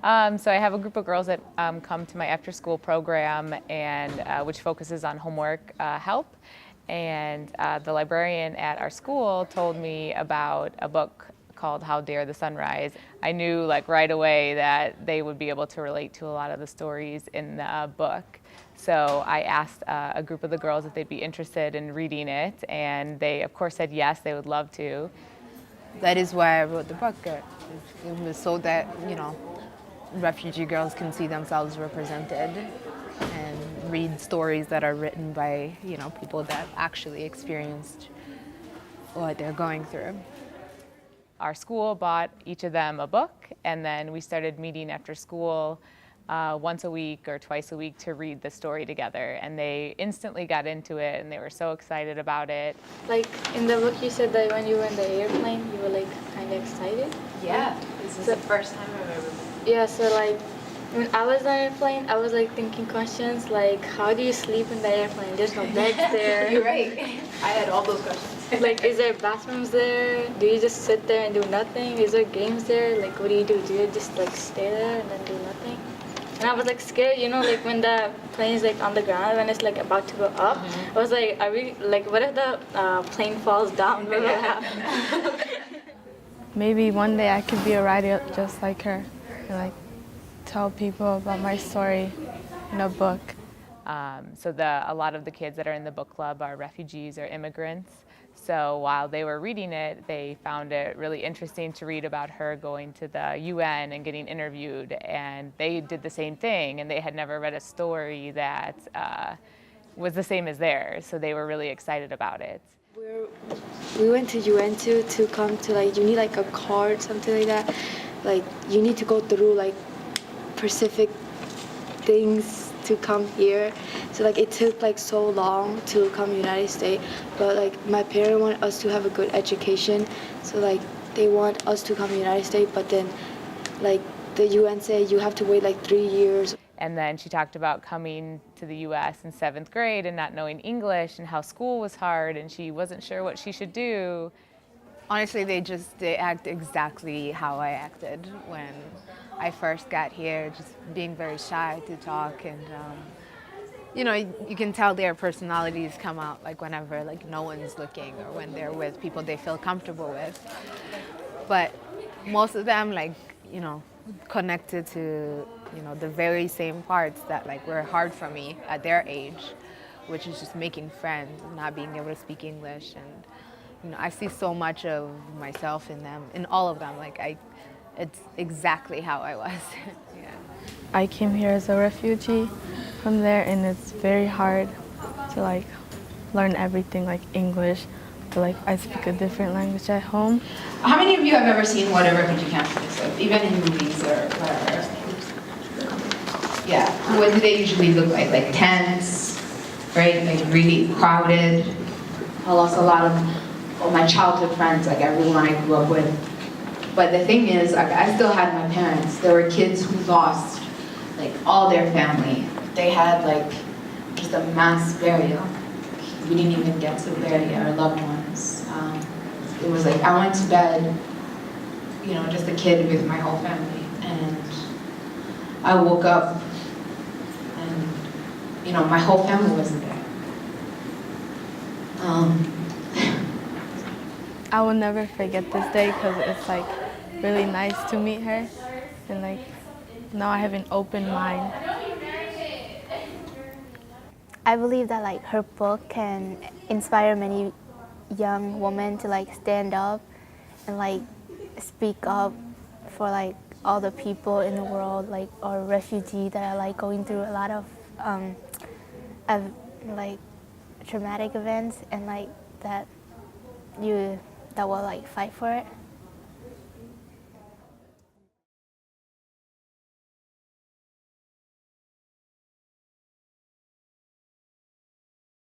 So I have a group of girls that come to my after-school program, and which focuses on homework help. And the librarian at our school told me about a book called How Dare the Sunrise. I knew like right away that they would be able to relate to a lot of the stories in the book. So I asked a group of the girls if they'd be interested in reading it, and they of course said yes, they would love to. That is why I wrote the book. It was so that, refugee girls can see themselves represented and read stories that are written by, people that actually experienced what they're going through. Our school bought each of them a book, and then we started meeting after school once a week or twice a week to read the story together, and they instantly got into it and they were so excited about it. Like in the book you said that when you were in the airplane you were like kind of excited? Yeah, this is the first time I've ever been. Yeah, so like when I was on the airplane I was like thinking questions like how do you sleep in the airplane? There's no beds there. You're right. I had all those questions. Like, is there bathrooms there? Do you just sit there and do nothing? Is there games there? Like, what do? Do you just like stay there and then do nothing? And I was like scared, like when the plane is like on the ground, when it's like about to go up, I was like, are we like, what if the plane falls down? What will happen? Maybe one day I could be a writer just like her and like tell people about my story in a book. So a lot of the kids that are in the book club are refugees or immigrants. So while they were reading it, they found it really interesting to read about her going to the UN and getting interviewed, and they did the same thing, and they had never read a story that was the same as theirs, so they were really excited about it. We went to UN to come to like, you need like a card, something like that. Like you need to go through like specific things to come here. So like it took like so long to come to United States, but like my parents want us to have a good education, so like they want us to come to United States, but then like the UN say you have to wait like 3 years. And then she talked about coming to the US in 7th grade and not knowing English and how school was hard and she wasn't sure what she should do. Honestly, they act exactly how I acted when I first got here, just being very shy to talk, and you can tell their personalities come out like whenever like no one's looking or when they're with people they feel comfortable with. But most of them connected to the very same parts that like were hard for me at their age, which is just making friends, not being able to speak English, and I see so much of myself in them, in all of them. It's exactly how I was. Yeah. I came here as a refugee from there, and it's very hard to like learn everything like English, but like I speak a different language at home. How many of you have ever seen what a refugee camp is, like, even in movies or whatever? Yeah. What do they usually look like? Like tents, right? Like really crowded. I lost a lot of my childhood friends, like everyone I grew up with. But the thing is, like, I still had my parents. There were kids who lost like all their family. They had like just a mass burial. We didn't even get to bury our loved ones. It was like I went to bed, just a kid with my whole family, and I woke up, and my whole family wasn't there. I will never forget this day because it's like really nice to meet her, and like now I have an open mind. I believe that like her book can inspire many young women to like stand up and like speak up for like all the people in the world, like or refugees that are like going through a lot of like traumatic events, and like that will like fight for it.